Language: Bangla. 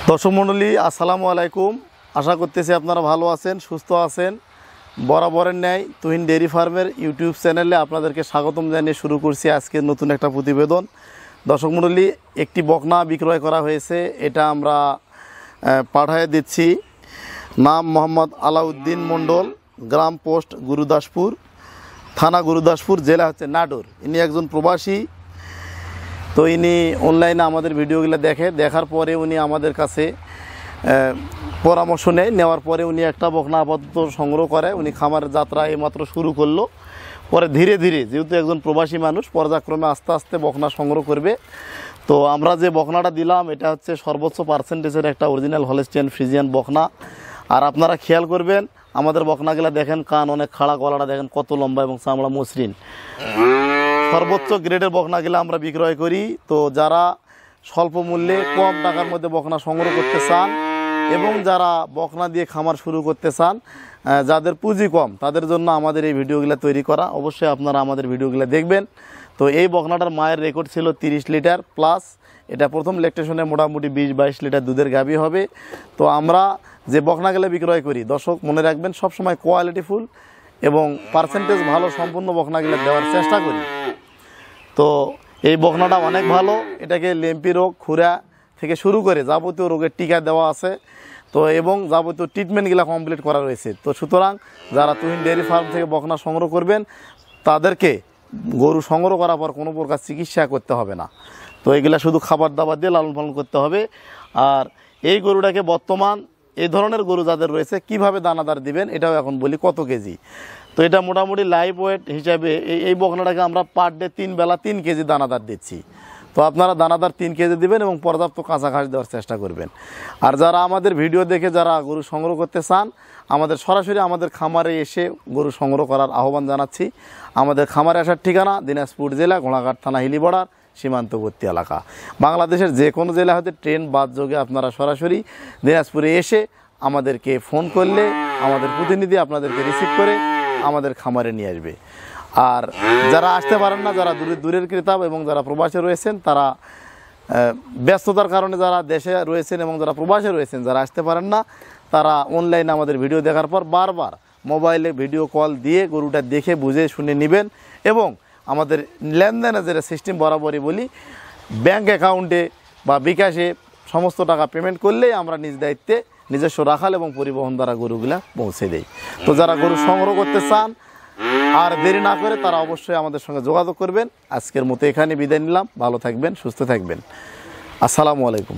দর্শক মণ্ডলী আসসালামু আলাইকুম। আশা করতেছি আপনারা ভালো আছেন, সুস্থ আছেন। বরাবরের ন্যায় তুহিন ডেয়ারি ফার্মের ইউটিউব চ্যানেলে আপনাদেরকে স্বাগতম জানিয়ে শুরু করছি আজকের নতুন একটা প্রতিবেদন। দর্শক মণ্ডলী, একটি বকনা বিক্রয় করা হয়েছে, এটা আমরা পাঠিয়ে দিচ্ছি। নাম মোহাম্মদ আলাউদ্দিন মণ্ডল, গ্রাম পোস্ট গুরুদাসপুর, থানা গুরুদাসপুর, জেলা হচ্ছে নাটোর। ইনি একজন প্রবাসী। তো ইনি অনলাইনে আমাদের ভিডিওগুলো দেখার পরে উনি আমাদের কাছে পরামর্শ নেওয়ার পরে উনি একটা বকনা আপাতত সংগ্রহ করে। উনি খামারের যাত্রা এইমাত্র শুরু করলো। পরে ধীরে ধীরে, যেহেতু একজন প্রবাসী মানুষ, পর্যায়ক্রমে আস্তে আস্তে বকনা সংগ্রহ করবে। তো আমরা যে বকনাটা দিলাম এটা হচ্ছে সর্বোচ্চ পার্সেন্টেজের একটা অরিজিনাল হলস্টিয়ান ফ্রিজিয়ান বকনা। আর আপনারা খেয়াল করবেন, আমাদের বকনাগুলা দেখেন, কান অনেক খাড়া, গলাটা দেখেন কত লম্বা এবং চামড়া মসৃণ। সর্বোচ্চ গ্রেডের বকনাগুলো আমরা বিক্রয় করি। তো যারা স্বল্প মূল্যে কম টাকার মধ্যে বকনা সংগ্রহ করতে চান এবং যারা বকনা দিয়ে খামার শুরু করতে চান, যাদের পুঁজি কম, তাদের জন্য আমাদের এই ভিডিওগুলো তৈরি করা। অবশ্যই আপনারা আমাদের ভিডিওগুলো দেখবেন। তো এই বকনাটার মায়ের রেকর্ড ছিল 30 লিটার প্লাস। এটা প্রথম ল্যাকটেশনে মোটামুটি 20-22 লিটার দুধের গাভী হবে। তো আমরা যে বকনাগুলো বিক্রয় করি, দর্শক মনে রাখবেন, সবসময় কোয়ালিটিফুল এবং পার্সেন্টেজ ভালো সম্পূর্ণ বকনাগুলো দেওয়ার চেষ্টা করি। তো এই বকনাটা অনেক ভালো। এটাকে লেম্পি রোগ, খুরা থেকে শুরু করে যাবতীয় রোগের টিকা দেওয়া আছে। তো এবং যাবতীয় ট্রিটমেন্টগুলো কমপ্লিট করা রয়েছে। তো সুতরাং যারা তুহিন ডেয়ারি ফার্ম থেকে বকনা সংগ্রহ করবেন, তাদেরকে গরু সংগ্রহ করার পর কোনো প্রকার চিকিৎসা করতে হবে না। তো এগুলা শুধু খাবার দাবার দিয়ে লালন পালন করতে হবে। আর এই গরুটাকে বর্তমান এই ধরনের গরু যাদের রয়েছে কিভাবে দানাদার দিবেন এটাও এখন বলি। কত কেজি? তো এটা মোটামুটি লাইভ ওয়েট হিসাবে এই বকনাটাকে আমরা পার ডে 3 বেলা 3 কেজি দানাদার দিচ্ছি। তো আপনারা দানাদার 3 কেজি দিবেন এবং পর্যাপ্ত কাঁচা ঘাস দেওয়ার চেষ্টা করবেন। আর যারা আমাদের ভিডিও দেখে যারা গরু সংগ্রহ করতে চান, আমাদের সরাসরি আমাদের খামারে এসে গরু সংগ্রহ করার আহ্বান জানাচ্ছি। আমাদের খামারে আসার ঠিকানা দিনাজপুর জেলা, ঘোড়াঘাট থানা, হিলিবর্ডার, সীমান্তবর্তী এলাকা। বাংলাদেশের যে কোনো জেলা হতে ট্রেন বাস যোগে আপনারা সরাসরি দিনাজপুরে এসে আমাদেরকে ফোন করলে আমাদের প্রতিনিধি আপনাদেরকে রিসিভ করে আমাদের খামারে নিয়ে আসবে। আর যারা আসতে পারেন না, যারা দূরের ক্রেতা এবং যারা প্রবাসে রয়েছেন, তারা ব্যস্ততার কারণে যারা দেশে রয়েছেন এবং যারা প্রবাসে রয়েছেন, যারা আসতে পারেন না, তারা অনলাইনে আমাদের ভিডিও দেখার পর বারবার মোবাইলে ভিডিও কল দিয়ে গরুটা দেখে বুঝে শুনে নেবেন। এবং আমাদের লেনদেনের যে সিস্টেম বরাবরই বলি, ব্যাঙ্ক অ্যাকাউন্টে বা বিকাশে সমস্ত টাকা পেমেন্ট করলেই আমরা নিজ দায়িত্বে নিজস্ব রাখাল এবং পরিবহন দ্বারা গরুগুলা পৌঁছে দেই। তো যারা গরু সংগ্রহ করতে চান আর দেরি না করে তারা অবশ্যই আমাদের সঙ্গে যোগাযোগ করবেন। আজকের মতো এখানে বিদায় নিলাম। ভালো থাকবেন, সুস্থ থাকবেন। আসসালামু আলাইকুম।